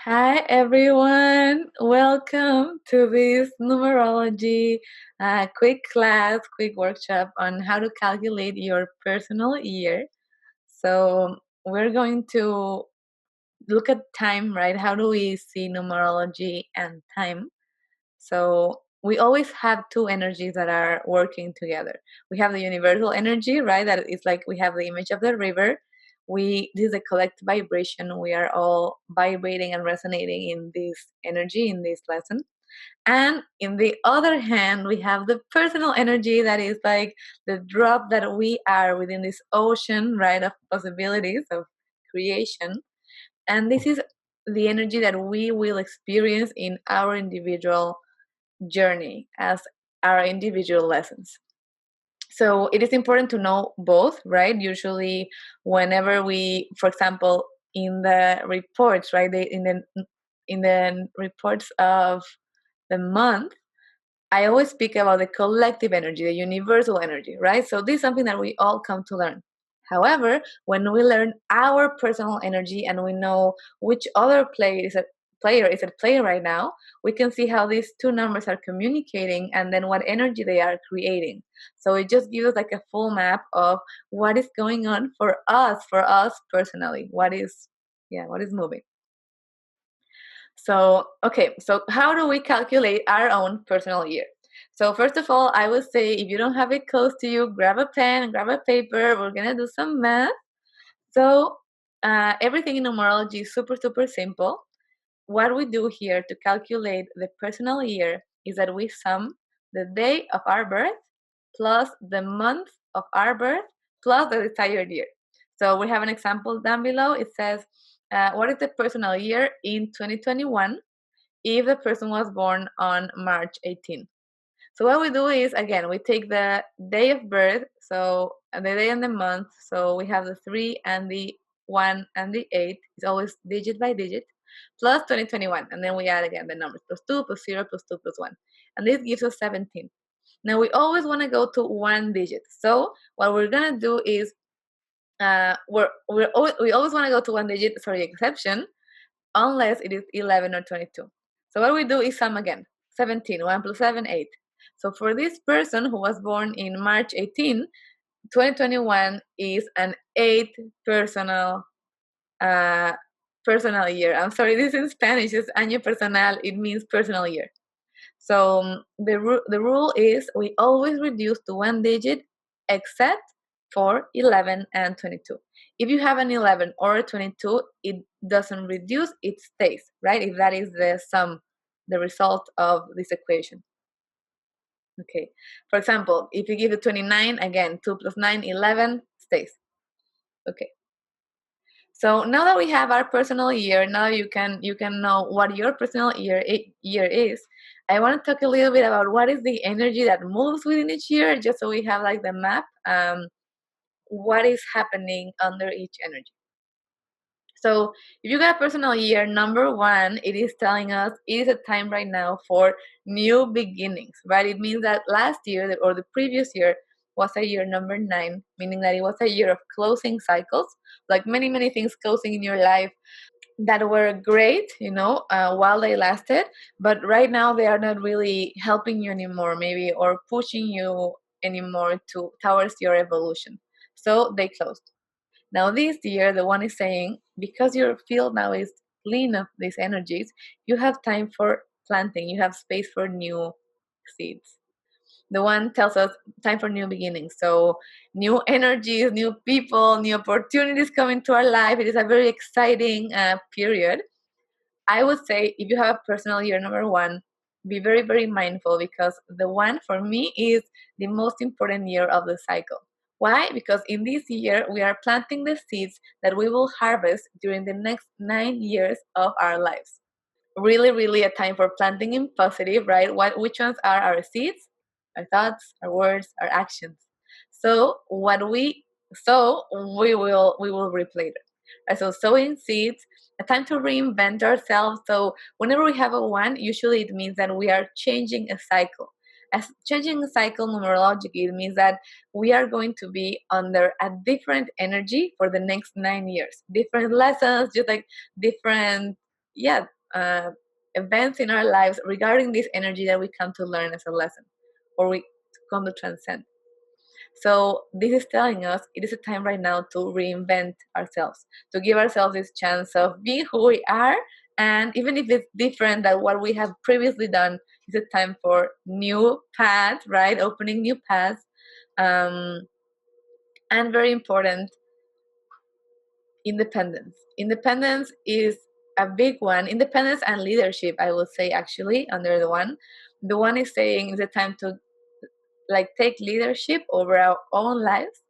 Hi everyone, welcome to this numerology quick class, quick workshop on how to calculate your personal year. So we're going to look at time, right? How do we see numerology and time? So we always have two energies that are working together. We have the universal energy, right? That is like we have the image of the river. This is a collective vibration. We are all vibrating and resonating in this energy in this lesson. And in the other hand, we have the personal energy that is like the drop that we are within this ocean, right, of possibilities of creation. And this is the energy that we will experience in our individual journey as our individual lessons. So it is important to know both, right? Usually, whenever we, for example, in the reports, right, in the reports of the month, I always speak about the collective energy, the universal energy, right? So this is something that we all come to learn. However, when we learn our personal energy and we know which other player is at play right now, we can see how these two numbers are communicating and then what energy they are creating. So it just gives us like a full map of what is going on for us personally. What is moving. So, okay, so how do we calculate our own personal year? So, first of all, I would say if you don't have it close to you, grab a pen, grab a paper. We're gonna do some math. So, everything in numerology is super, super simple. What we do here to calculate the personal year is that we sum the day of our birth plus the month of our birth plus the desired year. So we have an example down below. It says, what is the personal year in 2021 if the person was born on March 18th? So what we do is, again, we take the day of birth, so the day and the month. So we have the 3 and the 1 and the 8. It's always digit by digit, plus 2021. And then we add again the numbers, plus 2, plus 0, plus 2, plus 1. And this gives us 17. Now we always want to go to one digit. So what we're going to do is, we always want to go to one digit, exception, unless it is 11 or 22. So what we do is sum again. 17, 1 plus 7, 8. So for this person who was born in March 18, 2021 is an 8 uh, personal year. I'm sorry, this is in Spanish. It's año personal. It means personal year. So the rule is we always reduce to one digit except for 11 and 22. If you have an 11 or a 22, it doesn't reduce, it stays, right? If that is the sum, the result of this equation. Okay. For example, if you give it 29, again, 2 plus 9, 11, stays. Okay. So now that we have our personal year, now you can know what your personal year is. I want to talk a little bit about what is the energy that moves within each year, just so we have like the map. What is happening under each energy. So if you got a personal year, number one, it is telling us it is a time right now for new beginnings, right? It means that last year or the previous year was a year number 9, meaning that it was a year of closing cycles, like many, many things closing in your life that were great, while they lasted, but right now they are not really helping you anymore, maybe, or pushing you anymore towards your evolution. So they closed. Now, this year, the one is saying, because your field now is clean of these energies, you have time for planting, you have space for new seeds. The one tells us time for new beginnings. So, new energies, new people, new opportunities coming to our life. It is a very exciting period. I would say if you have a personal year number one, be very, very mindful, because the one for me is the most important year of the cycle. Why? Because in this year, we are planting the seeds that we will harvest during the next 9 years of our lives. Really, really a time for planting in positive, right? Which ones are our seeds? Our thoughts, our words, our actions. So we will reap later. So sowing seeds, a time to reinvent ourselves. So whenever we have a one, usually it means that we are changing a cycle. As changing cycle numerologically, it means that we are going to be under a different energy for the next 9 years. Different lessons, just like different, yeah, uh, events in our lives regarding this energy that we come to learn as a lesson, or we come to transcend. So this is telling us it is a time right now to reinvent ourselves, to give ourselves this chance of being who we are, and even if it's different than what we have previously done, it's a time for new paths, right? Opening new paths, um, and very important, independence. Independence is a big one. Independence and leadership, I would say, actually, under the one. The one is saying it's a time to like take leadership over our own lives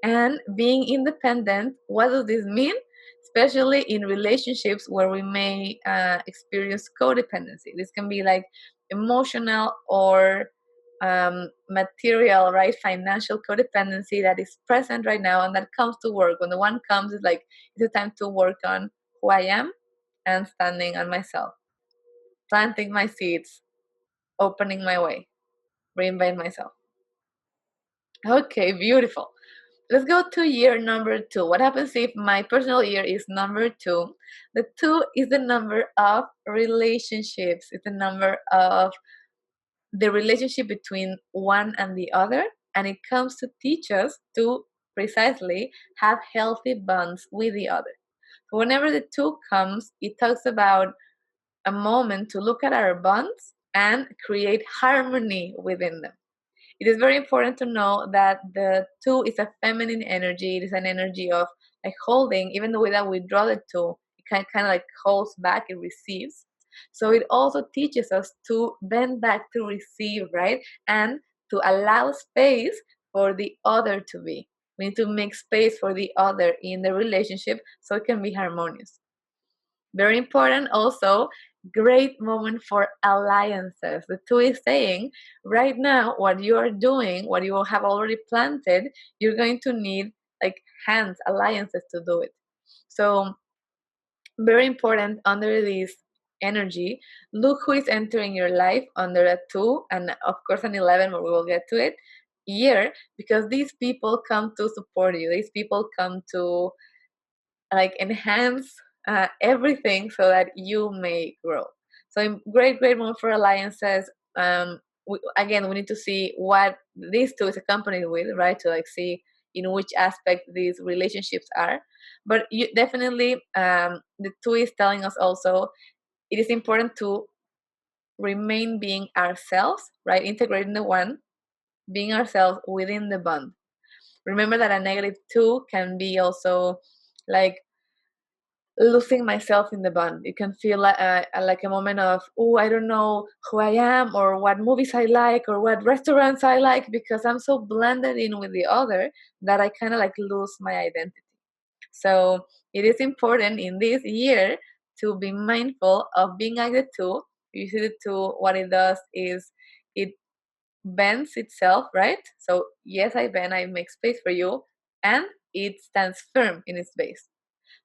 and being independent. What does this mean? Especially in relationships where we may experience codependency. This can be like emotional or material, right? Financial codependency that is present right now and that comes to work. When the one comes, it's like it's a time to work on who I am and standing on myself, planting my seeds, opening my way, reinvent myself. Okay, beautiful. Let's go to year number 2. What happens if my personal year is number 2? The 2 is the number of relationships. It's the number of the relationship between one and the other, and it comes to teach us to precisely have healthy bonds with the other. So whenever the 2 comes, it talks about a moment to look at our bonds and create harmony within them. It is very important to know that the 2 is a feminine energy. It is an energy of like holding, even though that we draw the 2, it kind of like holds back, it receives. So it also teaches us to bend back to receive, right? And to allow space for the other to be. We need to make space for the other in the relationship so it can be harmonious. Very important also, great moment for alliances. The 2 is saying right now what you are doing, what you have already planted, you're going to need like hands, alliances to do it. So very important under this energy, look who is entering your life under a 2 and of course an 11, but we will get to it, year, because these people come to support you. These people come to like enhance everything so that you may grow. So great move for alliances. Again, we need to see what these 2 is accompanied with, right? To like see in which aspect these relationships are. But you definitely, the 2 is telling us also it is important to remain being ourselves, right? Integrating the 1, being ourselves within the bond. Remember that a negative 2 can be also like losing myself in the bond. It can feel like a moment of, oh, I don't know who I am or what movies I like or what restaurants I like because I'm so blended in with the other that I kind of like lose my identity. So it is important in this year to be mindful of being like the 2. You see the 2, what it does is it bends itself, right? So yes, I bend, I make space for you, and it stands firm in its base.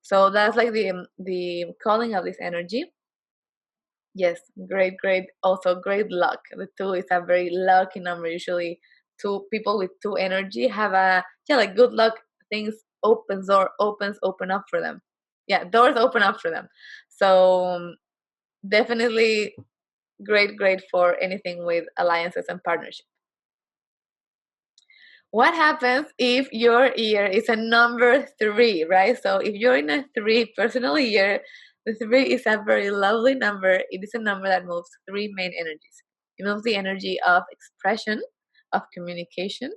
So that's like the calling of this energy. Yes, great. Also, great luck. The 2 is a very lucky number. Usually, 2 people with 2 energy have a like good luck. Things open up for them. Yeah, doors open up for them. So definitely great for anything with alliances and partnerships. What happens if your year is a number 3, right? So if you're in a 3 personal year, the 3 is a very lovely number. It is a number that moves 3 main energies. It moves the energy of expression, of communication.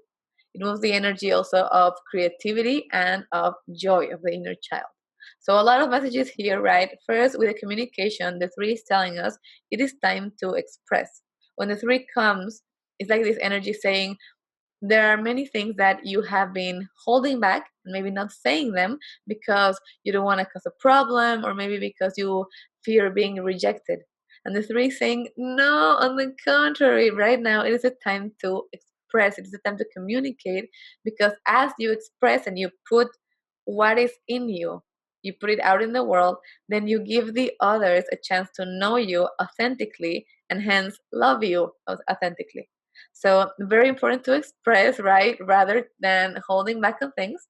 It moves the energy also of creativity and of joy of the inner child. So a lot of messages here, right? First, with the communication, the 3 is telling us it is time to express. When the 3 comes, it's like this energy saying, there are many things that you have been holding back, maybe not saying them because you don't want to cause a problem, or maybe because you fear being rejected. And the 3 saying, no, on the contrary, right now it is a time to express, it is a time to communicate, because as you express and you put what is in you, you put it out in the world, then you give the others a chance to know you authentically and hence love you authentically. So very important to express, right, rather than holding back on things.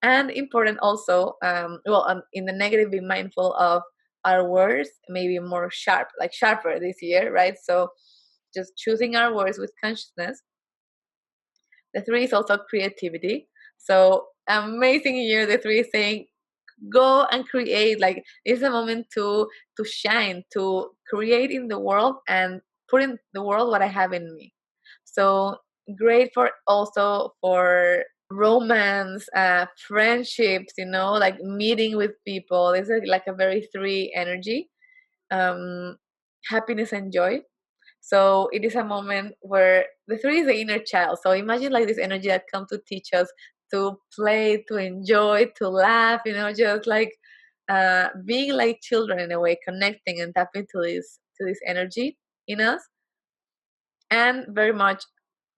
And important also, in the negative, be mindful of our words, maybe more sharp, like sharper this year, right? So just choosing our words with consciousness. The three is also creativity. So amazing year. The three is saying go and create. Like it's a moment to shine, to create in the world and put in the world what I have in me. So great for also for romance, friendships, like meeting with people. It's like a very three energy. um Happiness and joy. So it is a moment where the three is the inner child. So imagine like this energy that comes to teach us to play, to enjoy, to laugh, just like being like children in a way, connecting and tapping to this energy in us. And very much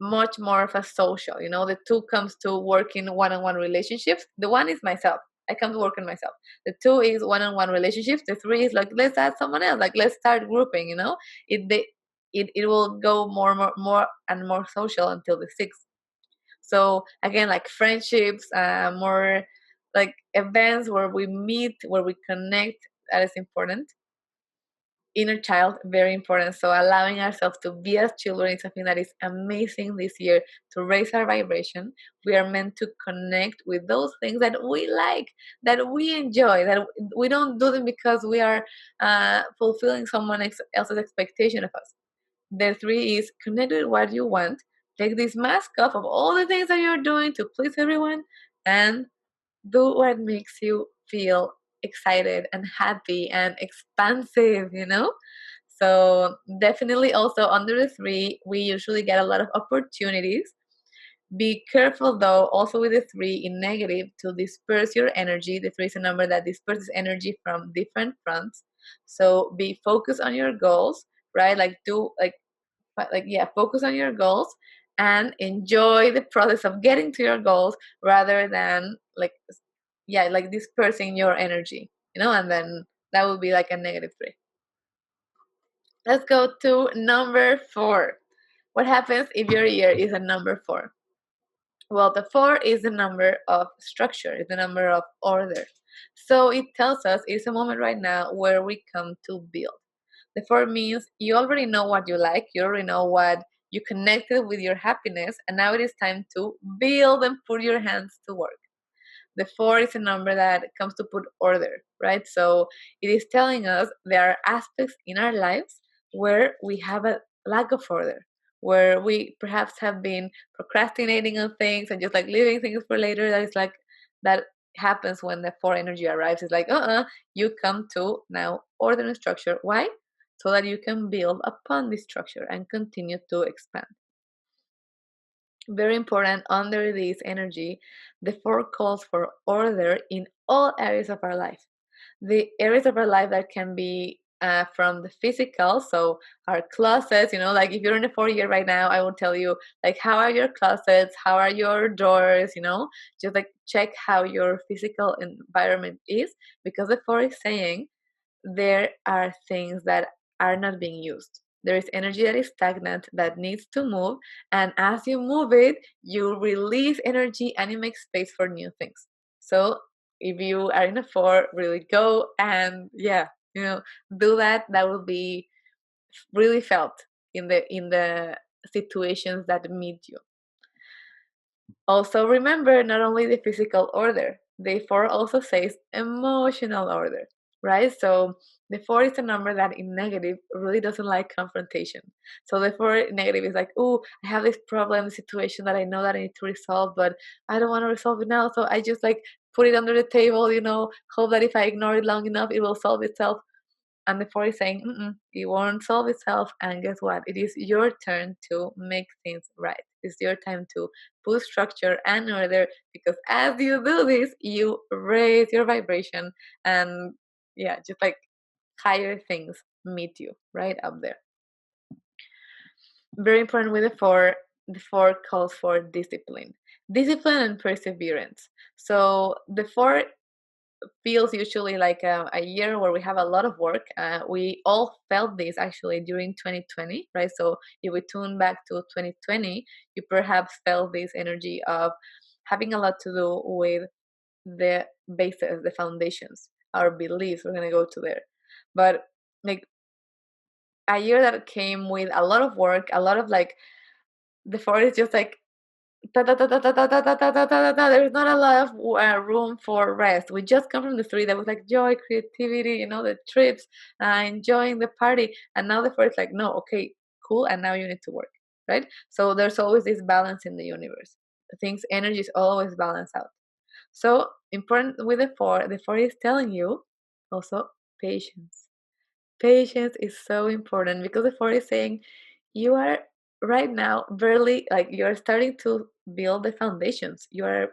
more of a social. The two comes to working one-on-one relationships. The one is myself. I come to work on myself. The two is one-on-one relationships. The three is like, let's add someone else. Like, let's start grouping. It will go more and more social until the six. So again, like friendships, more like events where we meet, where we connect. That is important. Inner child, very important. So allowing ourselves to be as children is something that is amazing this year, to raise our vibration. We are meant to connect with those things that we like, that we enjoy, that we don't do them because we are fulfilling someone else's expectation of us. The three is connect with what you want. Take this mask off of all the things that you're doing to please everyone, and do what makes you feel excited and happy and expansive. So definitely also under the three, we usually get a lot of opportunities. Be careful though, also with the three in negative, to disperse your energy. The three is a number that disperses energy from different fronts. So be focused on your goals, right? Like do like yeah, focus on your goals and enjoy the process of getting to your goals rather than like dispersing your energy, and then that would be like a negative three. Let's go to number four. What happens if your year is a number four? Well, the four is the number of structure, it's the number of order. So it tells us it's a moment right now where we come to build. The four means you already know what you like, you already know what you connected with your happiness, and now it is time to build and put your hands to work. The four is a number that comes to put order, right? So it is telling us there are aspects in our lives where we have a lack of order, where we perhaps have been procrastinating on things and just like leaving things for later. That is like that happens when the four energy arrives. It's like, you come to now order and structure. Why? So that you can build upon this structure and continue to expand. Very important under this energy, the four calls for order in all areas of our life. The areas of our life that can be from the physical, so our closets, like if you're in a 4 year right now, I will tell you, like, how are your closets? How are your doors? Just like check how your physical environment is, because the four is saying there are things that are not being used. There is energy that is stagnant that needs to move. And as you move it, you release energy and you make space for new things. So if you are in a four, really go and do that. That will be really felt in the situations that meet you. Also remember not only the physical order, the four also says emotional order, right? So the four is a number that in negative really doesn't like confrontation. So the four negative is like, oh, I have this problem situation that I know that I need to resolve, but I don't want to resolve it now. So I just like put it under the table, hope that if I ignore it long enough, it will solve itself. And the four is saying, it won't solve itself. And guess what? It is your turn to make things right. It's your time to put structure and order, because as you do this, you raise your vibration, and yeah, just like higher things meet you right up there. Very important with the four calls for discipline and perseverance. So the four feels usually like a year where we have a lot of work. We all felt this actually during 2020, right? So if we tune back to 2020, you perhaps felt this energy of having a lot to do with the bases, the foundations, our beliefs. We're gonna go to there, but like a year that came with a lot of work, a lot of like the four is just like ta ta ta ta ta ta ta ta ta ta ta ta. There's not a lot of room for rest. We just come from the three that was like joy, creativity, the trips, enjoying the party, and now the four is like no, okay, cool, and now you need to work, right? So there's always this balance in the universe. Things, energy is always balanced out. So important with the four is telling you also patience. Patience is so important because the four is saying you are right now barely like you're starting to build the foundations. You are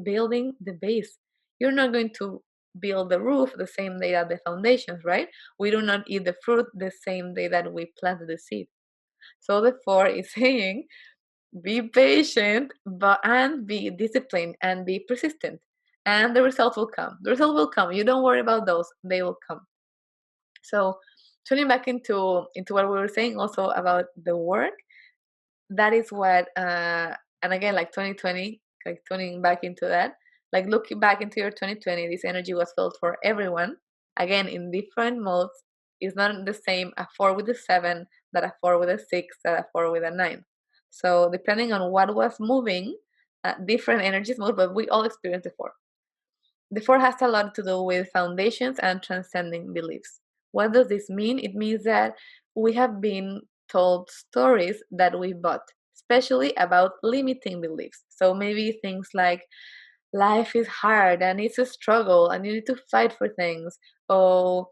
building the base. You're not going to build the roof the same day that the foundations, right? We do not eat the fruit the same day that we plant the seed. So the four is saying be patient and be disciplined and be persistent, and the result will come. The result will come. You don't worry about those, they will come. So tuning back into what we were saying also about the work, that is what and again, like 2020, like tuning back into that, like looking back into your 2020, this energy was felt for everyone, again in different modes. It's not the same a four with a seven that a four with a six that a four with a nine. So depending on what was moving, different energies move, but we all experience the four. The four has a lot to do with foundations and transcending beliefs. What does this mean? It means that we have been told stories that we bought, especially about limiting beliefs. So maybe things like life is hard and it's a struggle and you need to fight for things. Or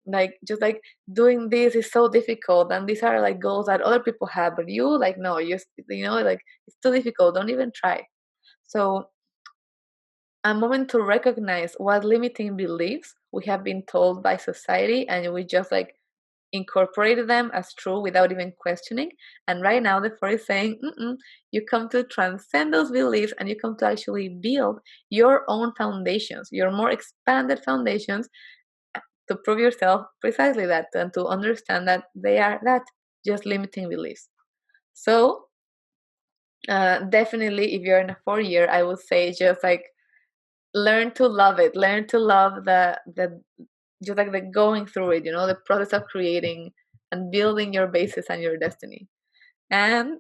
like just like doing this is so difficult and these are like goals that other people have, but you like no, like it's too difficult, don't even try. So a moment to recognize what limiting beliefs we have been told by society and we just like incorporated them as true without even questioning. And right now the four is saying you come to transcend those beliefs and you come to actually build your own foundations, your more expanded foundations, to prove yourself precisely that and to understand that they are that, just limiting beliefs. So definitely if you're in a 4 year, I would say just like learn to love it, learn to love the just like the going through it, the process of creating and building your basis and your destiny. And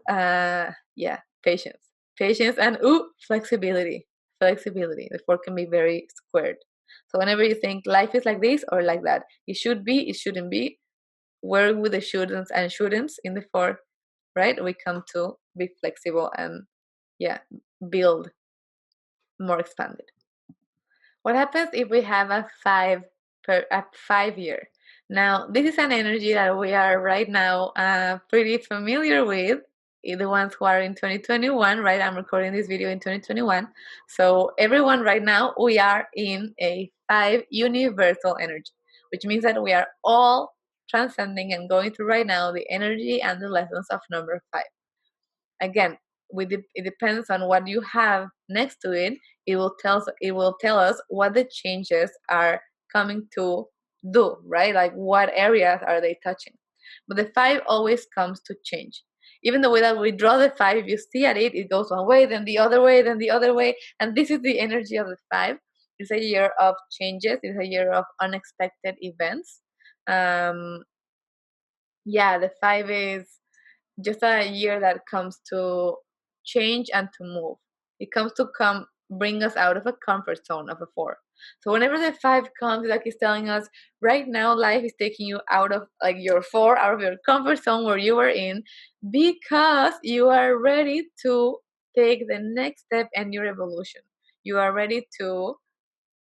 yeah, patience and flexibility. The four can be very squared. So whenever you think life is like this or like that, it should be, it shouldn't be, work with the shouldn'ts and shouldn'ts in the four, right? We come to be flexible and yeah, build more expanded. What happens if we have a 5 year? Now, this is an energy that we are right now pretty familiar with. The ones who are in 2021, right? I'm recording this video in 2021. So everyone right now, we are in a 5 universal energy, which means that we are all transcending and going through right now the energy and the lessons of number 5. Again, it depends on what you have next to it. It will tell us what the changes are coming to do, right? Like what areas are they touching. But the 5 always comes to change. Even the way that we draw the 5, if you see at it goes one way, then the other way, then the other way. And this is the energy of the 5. It's a year of changes. It's a year of unexpected events. Yeah, the 5 is just a year that comes to change and to move. It comes to bring us out of a comfort zone of a 4. So whenever the 5 comes, like it's telling us right now life is taking you out of like your 4, out of your comfort zone where you were in, because you are ready to take the next step in your evolution. You are ready to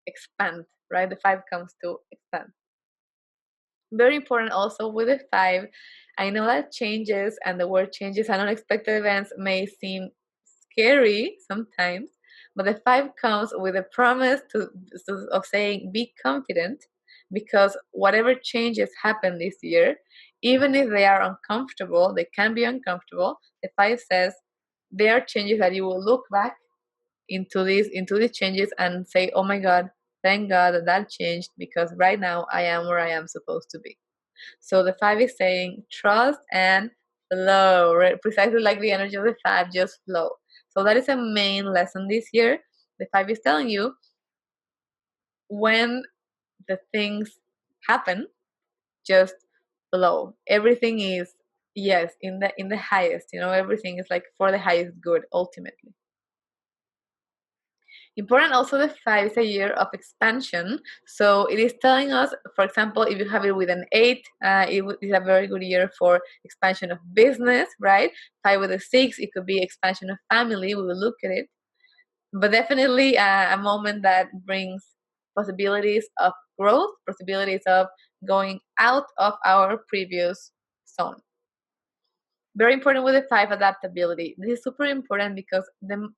expand, right? The 5 comes to expand. Very important also with the 5. I know that changes and the word changes and unexpected events may seem scary sometimes, but the 5 comes with a promise of saying be confident, because whatever changes happen this year, even if they are uncomfortable, they can be uncomfortable. The 5 says there are changes that you will look back into these changes and say, oh my god, Thank God that that changed, because right now I am where I am supposed to be. So the 5 is saying trust and flow, right? Precisely like the energy of the 5, just flow. So that is a main lesson this year. The 5 is telling you, when the things happen, just flow. Everything is, yes, in the highest, everything is like for the highest good ultimately. Important also, the 5 is a year of expansion. So it is telling us, for example, if you have it with an 8, it is a very good year for expansion of business, right? 5 with a 6, it could be expansion of family. We will look at it. But definitely a moment that brings possibilities of growth, possibilities of going out of our previous zone. Very important with the 5, adaptability. This is super important because the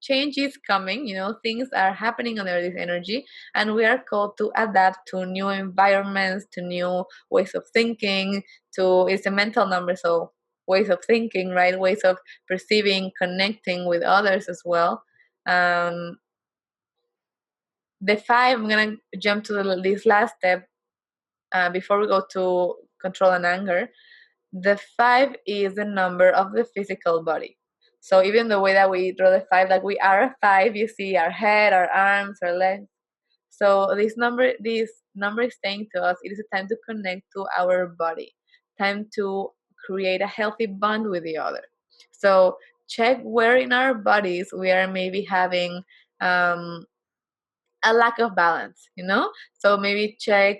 change is coming, things are happening under this energy, and we are called to adapt to new environments, to new ways of thinking, to, it's a mental number, so ways of thinking, right? Ways of perceiving, connecting with others as well. The 5, I'm gonna jump to this last step before we go to control and anger. The 5 is the number of the physical body. So even the way that we draw the 5, like we are a 5, you see our head, our arms, our legs. So this number is saying to us, it is a time to connect to our body, time to create a healthy bond with the other. So check where in our bodies we are maybe having a lack of balance. So maybe check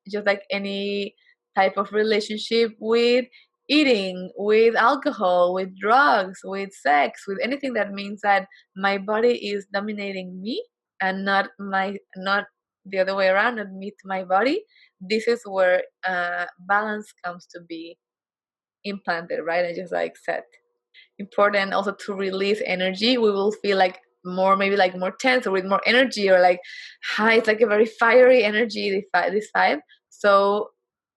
just like any type of relationship with eating, with alcohol, with drugs, with sex, with anything that means that my body is dominating me, and not the other way around, not me to my body. This is where balance comes to be implanted, right? I just like said, important also to release energy. We will feel like more, maybe like more tense or with more energy, or like it's like a very fiery energy, this 5. So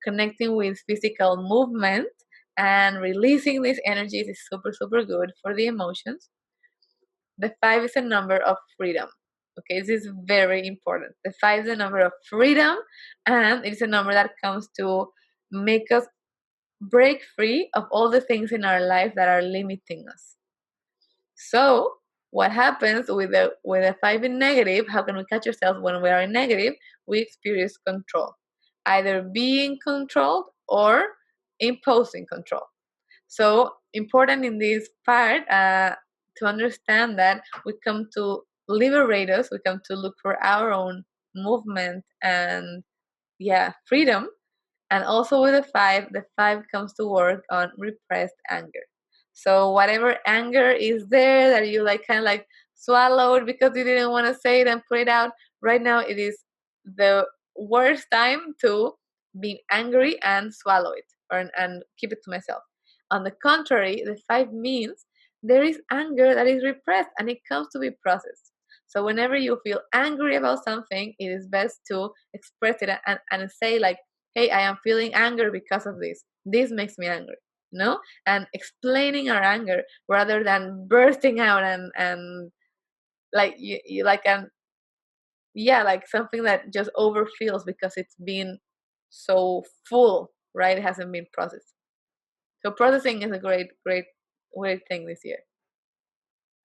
connecting with physical movement and releasing these energies is super, super good for the emotions. The 5 is a number of freedom. Okay, this is very important. The 5 is a number of freedom, and it's a number that comes to make us break free of all the things in our life that are limiting us. So what happens with a 5 in negative? How can we catch ourselves when we are in negative? We experience control, either being controlled or imposing control. So important in this part to understand that we come to liberate us. We come to look for our own movement and freedom. And also with the 5 comes to work on repressed anger. So whatever anger is there that you like kind of like swallowed because you didn't want to say it and put it out, right now it is the worst time to be angry and swallow it, and keep it to myself. On the contrary, the 5 means there is anger that is repressed and it comes to be processed. So whenever you feel angry about something, it is best to express it and say like, hey, I am feeling anger because of this. This makes me angry, and explaining our anger rather than bursting out and like you like like something that just overfeels because it's been so full, right? It hasn't been processed. So processing is a great thing this year.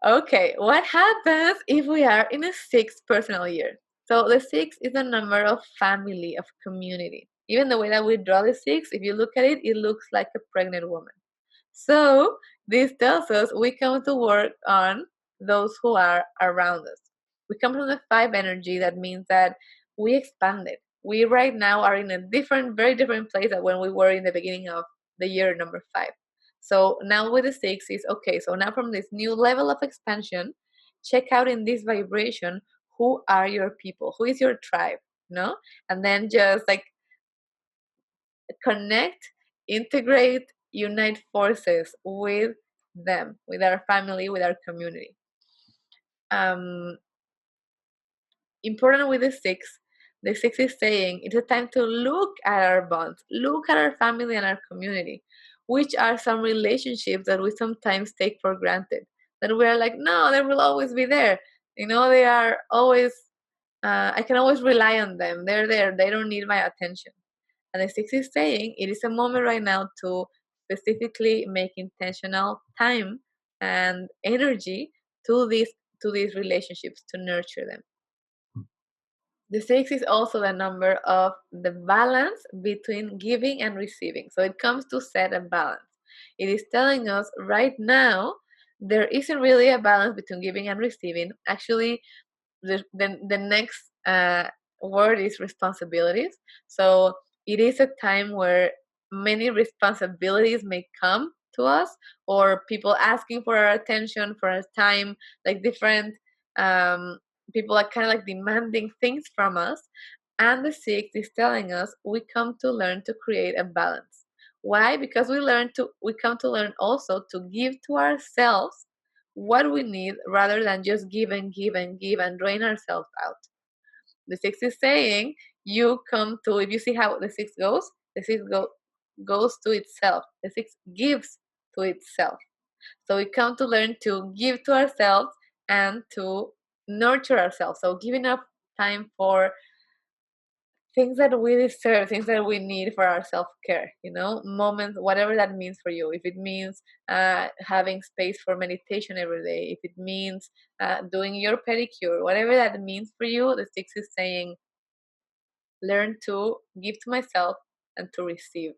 Okay, what happens if we are in a 6th personal year? So the 6 is the number of family, of community. Even the way that we draw the 6, if you look at it, it looks like a pregnant woman. So this tells us we come to work on those who are around us. We come from the 5 energy. That means that we expanded. We right now are in a very different place than when we were in the beginning of the year number 5. So now with the 6 is okay. So now from this new level of expansion, check out in this vibration, who are your people? Who is your tribe? And then just like connect, integrate, unite forces with them, with our family, with our community. Um, Important with the 6. The 6 is saying it's a time to look at our bonds, look at our family and our community, which are some relationships that we sometimes take for granted. That we are like, no, they will always be there. They are always I can always rely on them. They're there. They don't need my attention. And the six is saying it is a moment right now to specifically make intentional time and energy to these relationships, to nurture them. The six is also the number of the balance between giving and receiving. So it comes to set a balance. It is telling us right now there isn't really a balance between giving and receiving. Actually, the next word is responsibilities. So it is a time where many responsibilities may come to us, or people asking for our attention, for our time, like different um, people are kind of like demanding things from us. And the sixth is telling us we come to learn to create a balance. Why? Because we come to learn also to give to ourselves what we need rather than just give and give and give and drain ourselves out. The six is saying you come to, if you see how the six goes, the goes to itself. The six gives to itself. So we come to learn to give to ourselves and to nurture ourselves. So giving up time for things that we deserve, things that we need for our self care, moments, whatever that means for you. If it means having space for meditation every day, if it means doing your pedicure, whatever that means for you, the six is saying, learn to give to myself and to receive.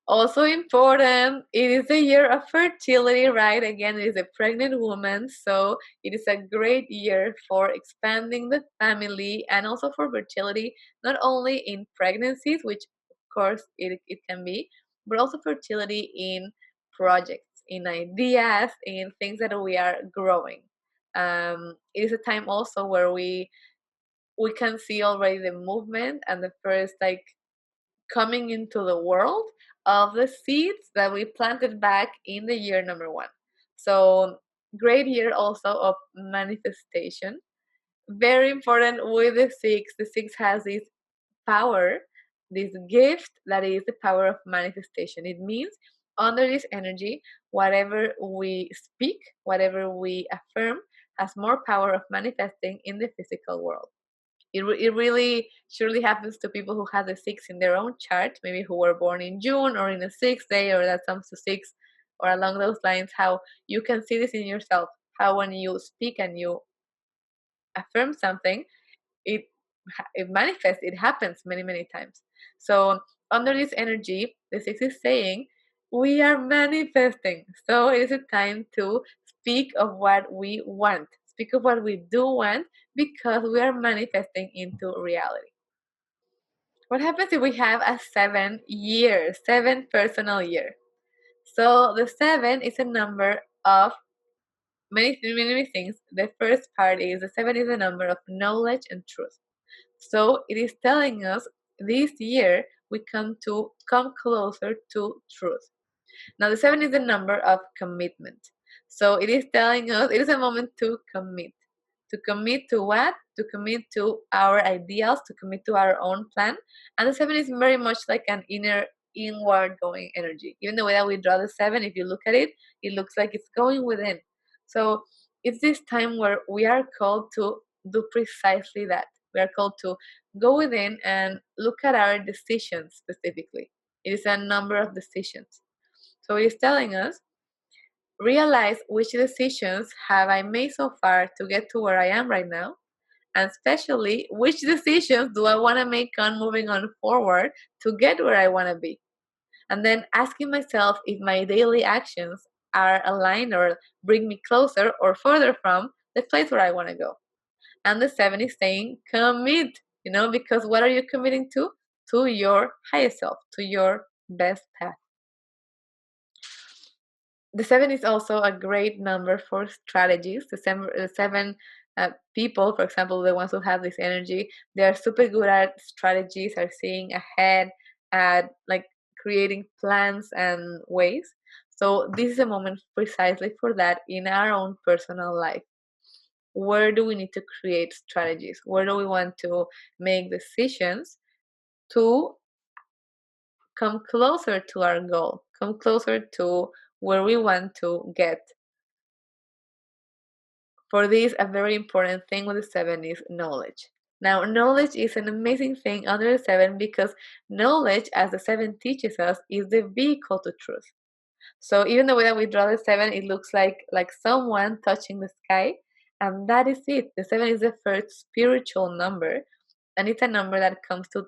Also important, it is a year of fertility, right? Again, it is a pregnant woman, so it is a great year for expanding the family and also for fertility, not only in pregnancies, which of course it can be, but also fertility in projects, in ideas, in things that we are growing. It is a time also where we can see already the movement and the first like coming into the world of the seeds that we planted back in the year number one. So, great year also of manifestation. Very important with the six. The six has this power, this gift that is the power of manifestation. It means under this energy, whatever we speak, whatever we affirm, has more power of manifesting in the physical world. It really surely happens to people who have the six in their own chart, maybe who were born in June or in the sixth day, or that sums to six, or along those lines, how you can see this in yourself. How when you speak and you affirm something, it it manifests, it happens many, many times. So under this energy, the six is saying, we are manifesting. So it is a time to speak of what we want, speak of what we do want, because we are manifesting into reality. What happens if we have a 7 year, seven personal year? So the seven is a number of many, many, many things. The first part is the seven is a number of knowledge and truth. So it is telling us this year we come closer to truth. Now the seven is the number of commitment. So it is telling us it is a moment to commit. To commit to what? To commit to our ideals, to commit to our own plan. And the seven is very much like an inward going energy. Even the way that we draw the seven, if you look at it, it looks like it's going within. So it's this time where we are called to do precisely that. We are called to go within and look at our decisions specifically. It is a number of decisions. So it is telling us, realize which decisions have I made so far to get to where I am right now, and especially which decisions do I want to make on moving on forward to get where I want to be. And then asking myself if my daily actions are aligned or bring me closer or further from the place where I want to go. And the seven is saying commit, because what are you committing to? To your highest self, to your best path. The seven is also a great number for strategies. The seven people, for example, the ones who have this energy, they are super good at strategies, are seeing ahead, at like creating plans and ways. So this is a moment precisely for that in our own personal life. Where do we need to create strategies? Where do we want to make decisions to come closer to our goal, come closer to where we want to get For this, a very important thing with the seven is knowledge. Now, knowledge is an amazing thing under the seven because knowledge, as the seven teaches us, is the vehicle to truth. So even the way that we draw the seven, it looks like someone touching the sky, and that is it. The seven is the first spiritual number, and it's a number that comes to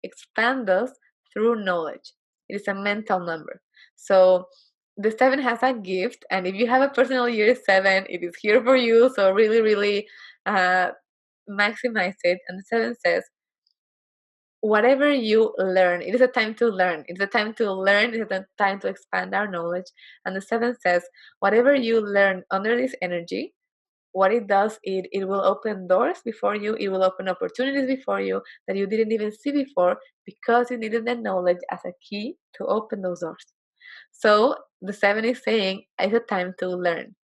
expand us through knowledge. It is a mental number. So the seven has a gift, and if you have a personal year seven, it is here for you. So really, really uh, maximize it. And the seven says, whatever you learn, it is a time to learn. It's a time to learn. It's a time to expand our knowledge. And the seven says, whatever you learn under this energy, what it does, it will open doors before you. It will open opportunities before you that you didn't even see before because you needed the knowledge as a key to open those doors. So the seven is saying it's a time to learn.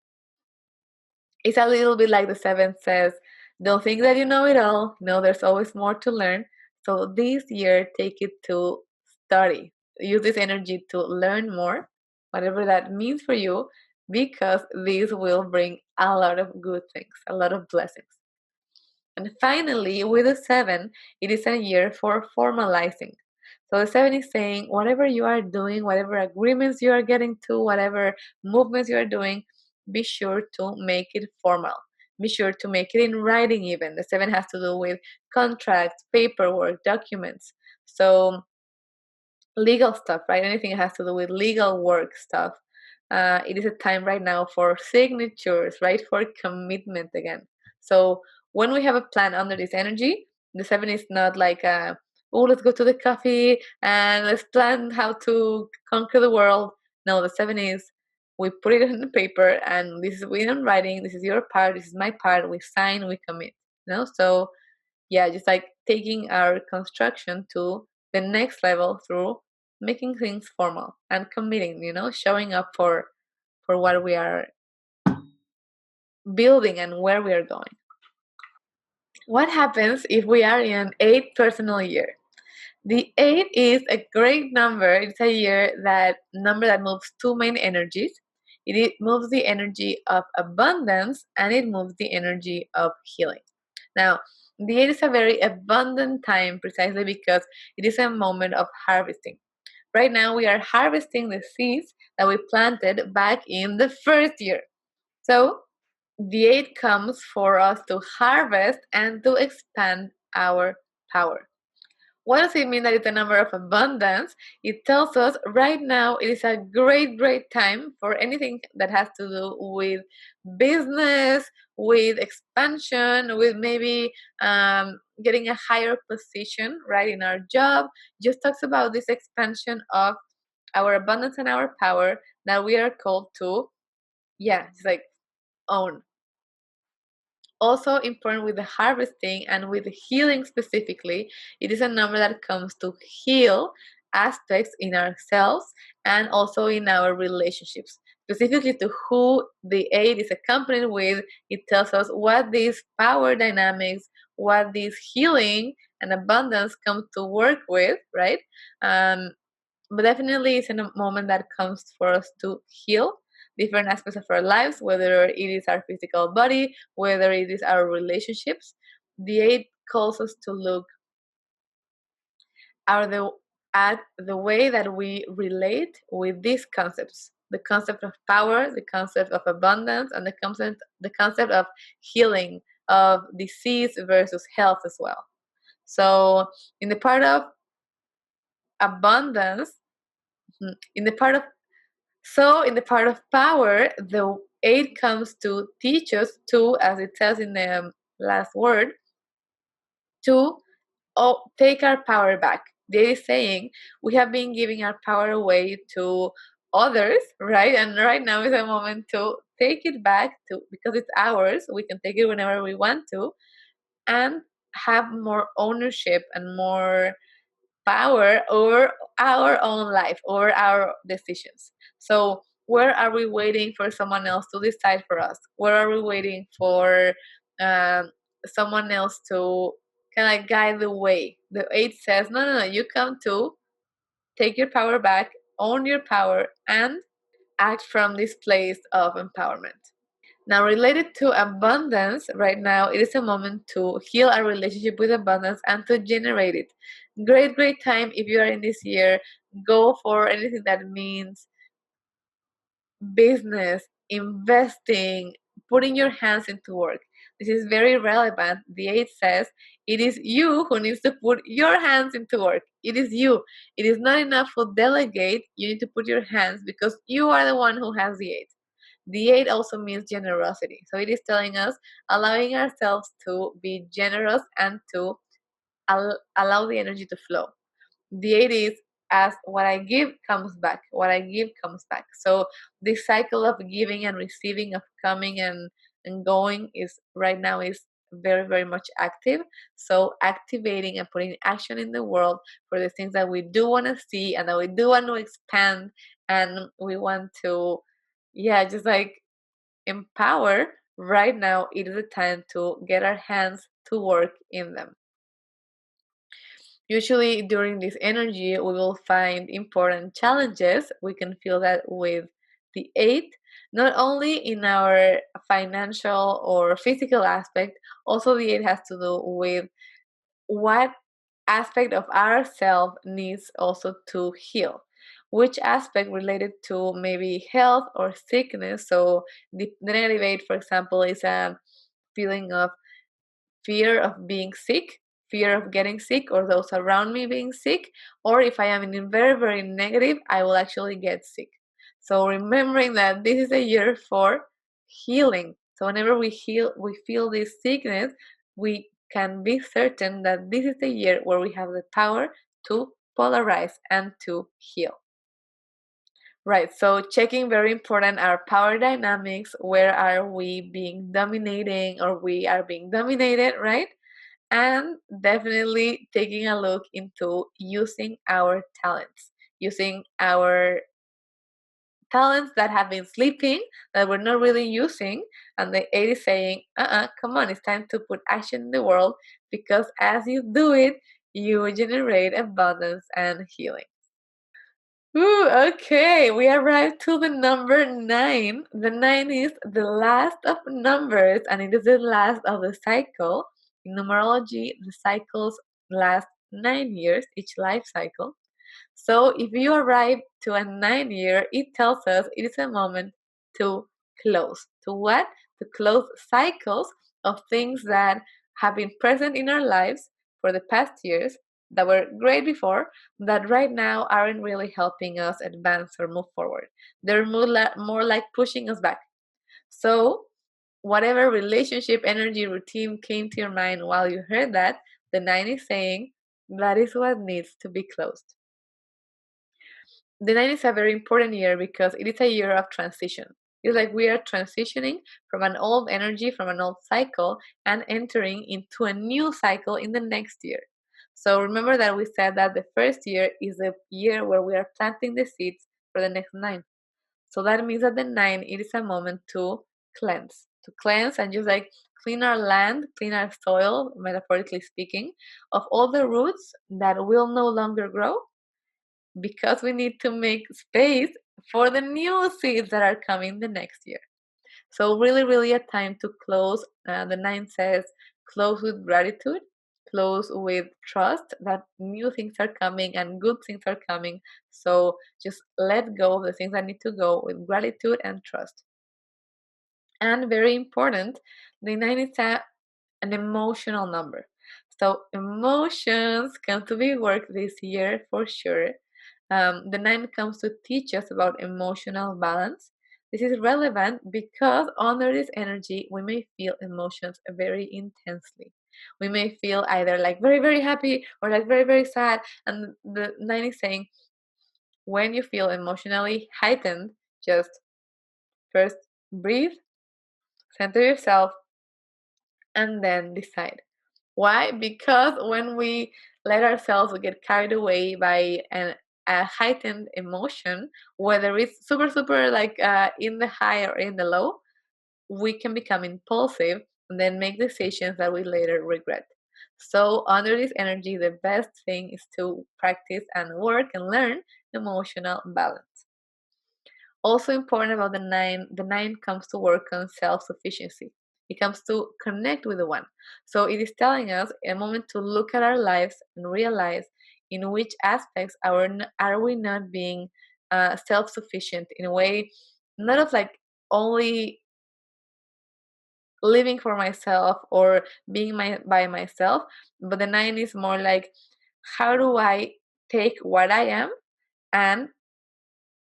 It's a little bit like the seven says, don't think that you know it all. No, there's always more to learn. So this year, take it to study. Use this energy to learn more, whatever that means for you, because this will bring a lot of good things, a lot of blessings. And finally, with the seven, it is a year for formalizing. So the seven is saying whatever you are doing, whatever agreements you are getting to, whatever movements you are doing, be sure to make it formal. Be sure to make it in writing, even. The seven has to do with contracts, paperwork, documents. So legal stuff, right? Anything that has to do with legal work stuff. It is a time right now for signatures, right? For commitment again. So when we have a plan under this energy, the seven is not like, oh, let's go to the coffee and let's plan how to conquer the world. No, the seven is we put it in the paper and this is we in writing. This is your part. This is my part. We sign. We commit. So yeah, just like taking our construction to the next level through making things formal and committing, showing up for what we are building and where we are going. What happens if we are in an 8 personal year? The 8 is a great number. It's a number that moves two main energies. It moves the energy of abundance and it moves the energy of healing. Now, the 8 is a very abundant time precisely because it is a moment of harvesting. Right now, we are harvesting the seeds that we planted back in the first year. So, the 8 comes for us to harvest and to expand our power. What does it mean that it's a number of abundance? It tells us right now it is a great, great time for anything that has to do with business, with expansion, with maybe getting a higher position, right, in our job. Just talks about this expansion of our abundance and our power that we are called to, it's like own. Also important with the harvesting and with the healing specifically, it is a number that comes to heal aspects in ourselves and also in our relationships. Specifically to who the 8 is accompanied with, it tells us what these power dynamics, what this healing and abundance come to work with, right? But definitely it's a moment that comes for us to heal different aspects of our lives, whether it is our physical body, whether it is our relationships. The 8 calls us to look at the way that we relate with these concepts: the concept of power, the concept of abundance, and the concept of healing, of disease versus health as well. So in the part of abundance, in the part of in the part of power, the 8 comes to teach us to, as it says in the last word, to take our power back. They are saying we have been giving our power away to others, right? And right now is a moment to take it back to, because it's ours. We can take it whenever we want to, and have more ownership and more power over our own life, over our decisions. So where are we waiting for someone else to decide for us? Where are we waiting for um, someone else to kind of guide the way? The 8 says, no, no, no, you come to take your power back, own your power, and act from this place of empowerment. Now, related to abundance, right now, it is a moment to heal our relationship with abundance and to generate it. Great, great time if you are in this year. Go for anything that means business, investing, putting your hands into work. This is very relevant. The 8 says it is you who needs to put your hands into work. It is you. It is not enough to delegate. You need to put your hands because you are the one who has the 8. The 8 also means generosity. So it is telling us allowing ourselves to be generous and to allow the energy to flow. The 8 is as what I give comes back. What I give comes back. So this cycle of giving and receiving, of coming and going is right now is very, very much active. So activating and putting action in the world for the things that we do want to see and that we do want to expand and we want to, yeah, just like empower. Right now it is the time to get our hands to work in them. Usually during this energy, we will find important challenges. We can feel that with the 8, not only in our financial or physical aspect, also the 8 has to do with what aspect of ourself needs also to heal. Which aspect related to maybe health or sickness? So the negative 8, for example, is a feeling of fear of being sick, fear of getting sick, or those around me being sick, or if I am in very, very negative, I will actually get sick. So remembering that this is a year for healing. So whenever we heal, we feel this sickness, we can be certain that this is the year where we have the power to polarize and to heal. Right, so checking very important our power dynamics. Where are we being dominating or we are being dominated, right? And definitely taking a look into using our talents, using our talents that have been sleeping that we're not really using. And the 8 is saying, come on, it's time to put action in the world because as you do it, you generate abundance and healing. Ooh, okay, we arrived to the number 9. The 9 is the last of numbers and it is the last of the cycle. In numerology, the cycles last 9 years, each life cycle. So if you arrive to a 9 year, it tells us it is a moment to close. To what? To close cycles of things that have been present in our lives for the past years that were great before, that right now aren't really helping us advance or move forward. They're more like pushing us back. So whatever relationship, energy, routine came to your mind while you heard that, the 9 is saying that is what needs to be closed. The 9 is a very important year because it is a year of transition. It's like we are transitioning from an old energy, from an old cycle, and entering into a new cycle in the next year. So remember that we said that the first year is a year where we are planting the seeds for the next 9. So that means that the 9, it is a moment to cleanse and just like clean our land, clean our soil, metaphorically speaking, of all the roots that will no longer grow because we need to make space for the new seeds that are coming the next year. So really, really a time to close. The 9 says close with gratitude, close with trust that new things are coming and good things are coming. So just let go of the things that need to go with gratitude and trust. And very important, the 9 is an emotional number. So emotions come to be worked this year for sure. The 9 comes to teach us about emotional balance. This is relevant because under this energy, we may feel emotions very intensely. We may feel either like very, very happy or like very, very sad. And the 9 is saying, when you feel emotionally heightened, just first breathe, center yourself, and then decide. Why? Because when we let ourselves get carried away by a heightened emotion, whether it's super, super like in the high or in the low, we can become impulsive and then make decisions that we later regret. So, under this energy, the best thing is to practice and work and learn emotional balance. Also important about the nine comes to work on self-sufficiency. It comes to connect with the one. So it is telling us a moment to look at our lives and realize in which aspects are we not being self-sufficient in a way, not of like only living for myself or being by myself, but the nine is more like, how do I take what I am and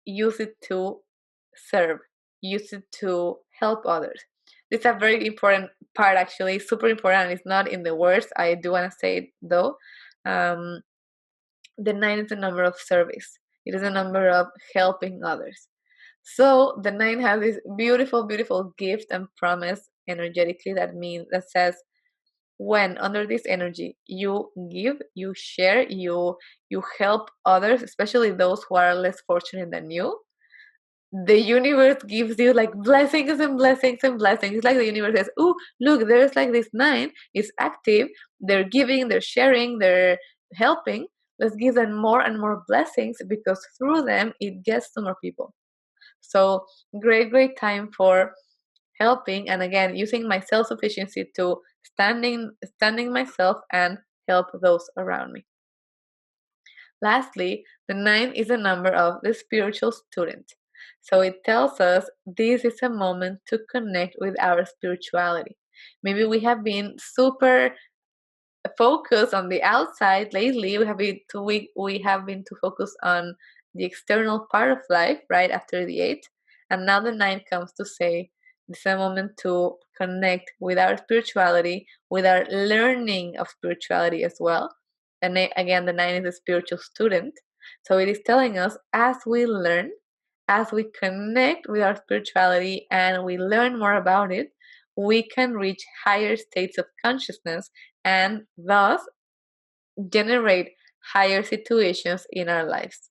use it to serve, use it to help others. It's a very important part, actually, super important. It's not in the words. I do want to say it though. Um, the nine is the number of service. It is a number of helping others. So the nine has this beautiful, beautiful gift and promise energetically that says, when under this energy you give, you share, you help others, especially those who are less fortunate than you, the universe gives you like blessings and blessings and blessings. It's like the universe says, oh, look, there's like this nine, it's active, they're giving, they're sharing, they're helping. Let's give them more and more blessings because through them it gets to more people. So great, great time for helping, and again using my self-sufficiency to standing myself and help those around me. Lastly, the nine is a number of the spiritual student. So it tells us this is a moment to connect with our spirituality. Maybe we have been super focused on the outside lately. We have been too focused on the external part of life, right after the eight, and now the nine comes to say it's a moment to connect with our spirituality, with our learning of spirituality as well. And again, the nine is a spiritual student, so it is telling us as we learn, as we connect with our spirituality and we learn more about it, we can reach higher states of consciousness and thus generate higher situations in our lives.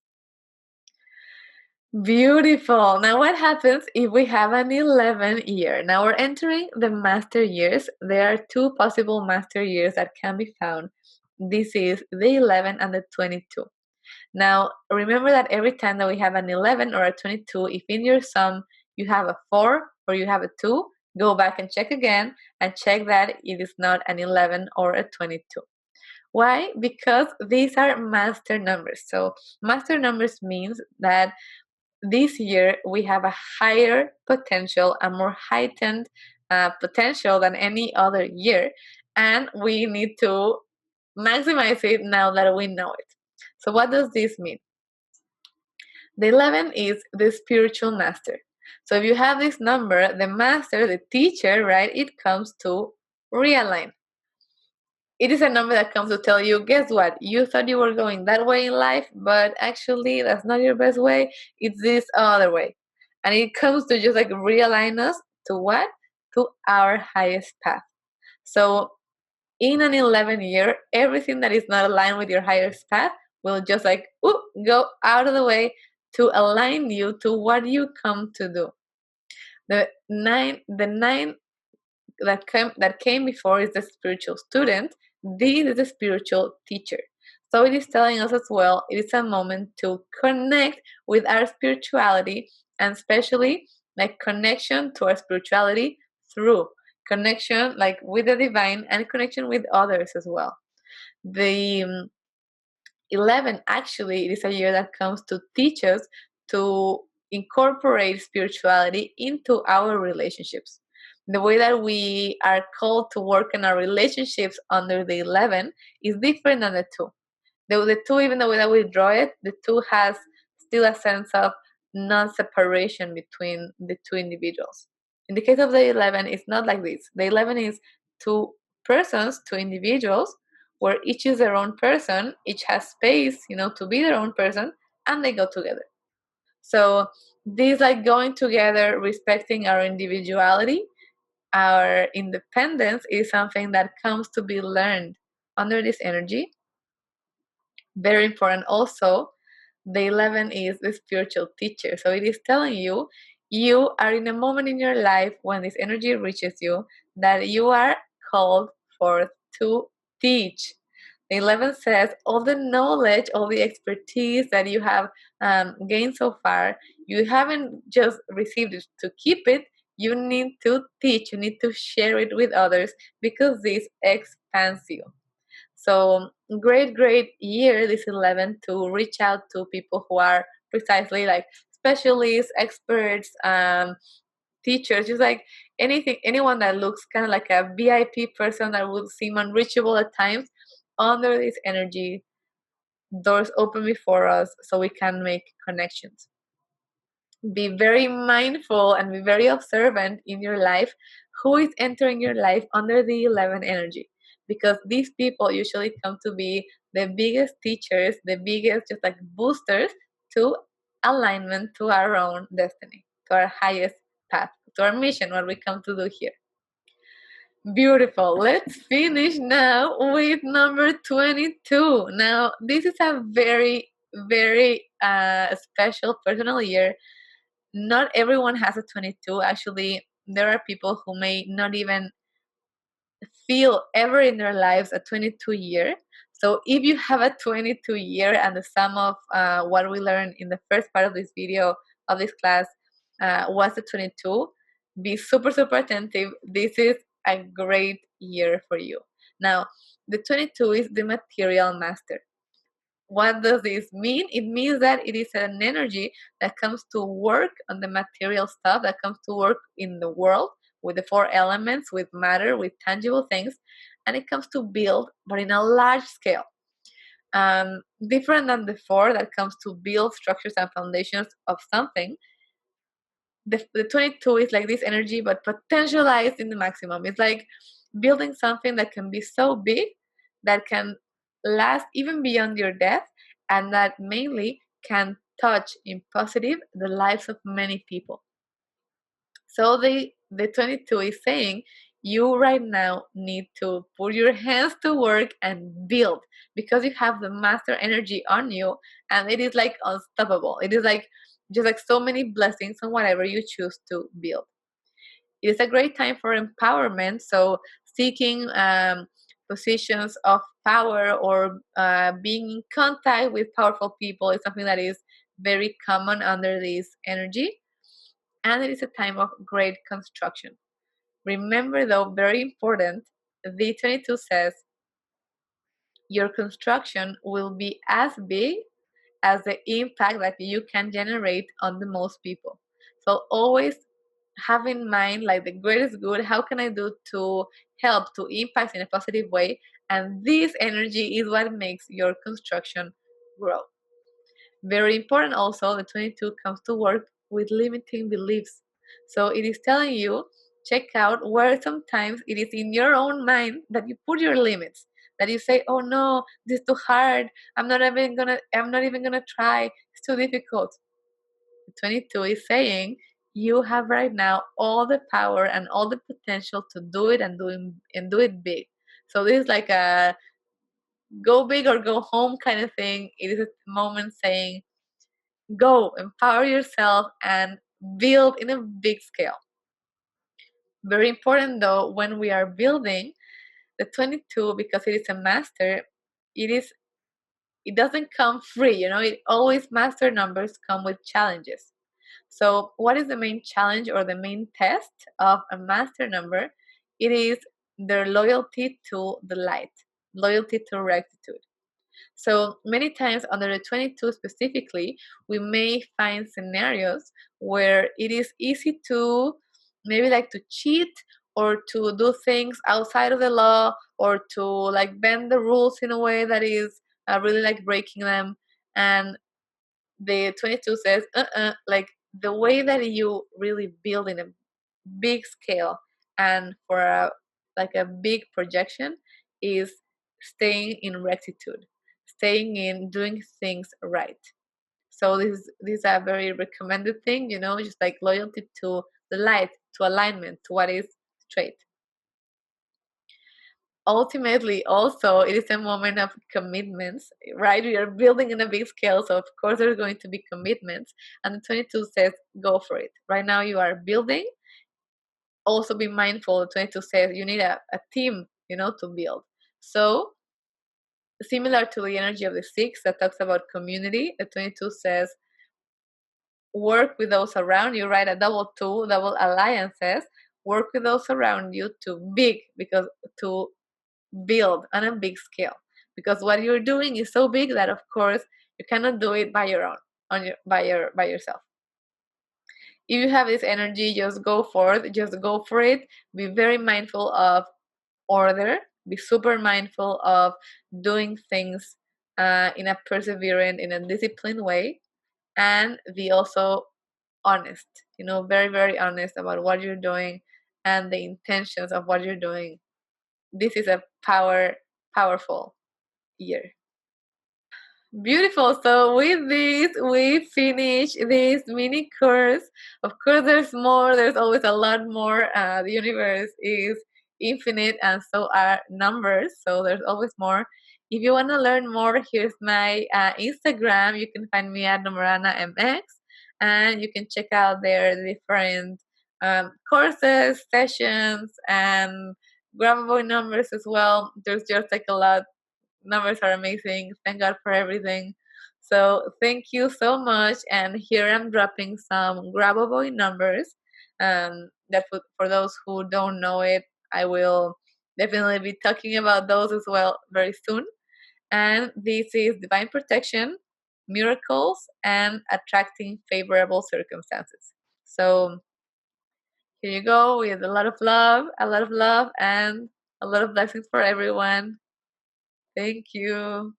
Beautiful. Now, what happens if we have an 11 year? Now, we're entering the master years. There are two possible master years that can be found. This is the 11 and the 22. Now, remember that every time that we have an 11 or a 22, if in your sum you have a 4 or you have a 2, go back and check again and check that it is not an 11 or a 22. Why? Because these are master numbers. So master numbers means that this year we have a higher potential, a more heightened potential than any other year, and we need to maximize it now that we know it. So what does this mean? The 11 is the spiritual master. So if you have this number, the master, the teacher, right, it comes to realign. It is a number that comes to tell you, guess what? You thought you were going that way in life, but actually that's not your best way. It's this other way. And it comes to just like realign us to what? To our highest path. So in an 11 year, everything that is not aligned with your highest path will just like go out of the way to align you to what you come to do. The nine that came before is the spiritual student. This is the spiritual teacher. So it is telling us as well, it is a moment to connect with our spirituality, and especially like connection to our spirituality through connection like with the divine and connection with others as well. The 11 actually it is a year that comes to teach us to incorporate spirituality into our relationships. The way that we are called to work in our relationships under the 11 is different than the 2. The 2, even the way that we draw it, the 2 has still a sense of non-separation between the two individuals. In the case of the 11, it's not like this. The 11 is two persons, two individuals, where each is their own person, each has space, to be their own person, and they go together. So this like going together, respecting our individuality, our independence is something that comes to be learned under this energy. Very important also, the 11 is the spiritual teacher. So it is telling you, you are in a moment in your life when this energy reaches you that you are called forth to teach. The 11 says all the knowledge, all the expertise that you have gained so far, You haven't just received it to keep it, you need to teach, you need to share it with others, because this expands you. So great year, this 11, to reach out to people who are precisely like specialists, experts, teachers, just like anyone that looks kind of like a VIP person that would seem unreachable at times. Under this energy, doors open before us so we can make connections. Be very mindful and be very observant in your life who is entering your life under the 11 energy, because these people usually come to be the biggest teachers, the biggest just like boosters to alignment to our own destiny, to our highest path, to our mission, what we come to do here. Beautiful. Let's finish now with number 22. Now, this is a very special personal year. Not everyone has a 22. Actually, there are people who may not even feel ever in their lives a 22 year. So if you have a 22 year and the sum of what we learned in the first part of this video, of this class, was a 22, be super attentive. This is a great year for you. Now, the 22 is the material master. What does this mean? It means that it is an energy that comes to work on the material stuff, that comes to work in the world with the four elements, with matter, with tangible things, and it comes to build, but in a large scale. Different than the four that comes to build structures and foundations of something. The 22 is like this energy, but potentialized in the maximum. It's like building something that can be so big that can last even beyond your death, and that mainly can touch in positive the lives of many people. So the 22 is saying you right now need to put your hands to work and build, because you have the master energy on you, and it is like unstoppable. It is like just like so many blessings on whatever you choose to build. It is a great time for empowerment. So seeking positions of power, or being in contact with powerful people, is something that is very common under this energy. And it is a time of great construction. Remember, though, very important, the 22 says your construction will be as big as the impact that you can generate on the most people. So always have in mind like the greatest good, how can I do to help to impact in a positive way? And this energy is what makes your construction grow. Very important also, the 22 comes to work with limiting beliefs. So it is telling you, check out where sometimes it is in your own mind that you put your limits, that you say, oh no, this is too hard, I'm not even gonna try, it's too difficult. The 22 is saying you have right now all the power and all the potential to do it, and do it big. So this is like a go big or go home kind of thing. It is a moment saying, go, empower yourself and build in a big scale. Very important though, when we are building, the 22, because it is a master, it doesn't come free, it always, master numbers come with challenges. So what is the main challenge or the main test of a master number? It is their loyalty to the light, loyalty to rectitude. So many times under the 22 specifically, we may find scenarios where it is easy to maybe like to cheat, or to do things outside of the law, or to like bend the rules in a way that is really like breaking them. And the 22 says, like the way that you really build in a big scale and for like a big projection is staying in rectitude, staying in doing things right. So this is a very recommended thing, just like loyalty to the light, to alignment, to what is straight. Ultimately, also, it is a moment of commitments, right? We are building in a big scale, so of course there are going to be commitments. And the 22 says, go for it. Right now you are building. Also be mindful, the 22 says you need a team, to build. So similar to the energy of the 6 that talks about community, the 22 says work with those around you, right? A double two, double alliances. Work with those around you to build on a big scale, because what you're doing is so big that of course you cannot do it by your own, by yourself. If you have this energy, just go forth, just go for it. Be very mindful of order, be super mindful of doing things in a perseverant, in a disciplined way, and be also honest, very, very honest about what you're doing and the intentions of what you're doing. This is a powerful year. Beautiful. So with this, we finish this mini course. Of course, there's more. There's always a lot more. The universe is infinite, and so are numbers. So there's always more. If you want to learn more, here's my Instagram. You can find me at Numerana MX, and you can check out their different courses, sessions, and grabbable numbers as well. There's just like a lot. Numbers are amazing. Thank God for everything. So thank you so much. And here I'm dropping some grabbable numbers. That for those who don't know it, I will definitely be talking about those as well very soon. And this is divine protection, miracles, and attracting favorable circumstances. So here you go with a lot of love, and a lot of blessings for everyone. Thank you.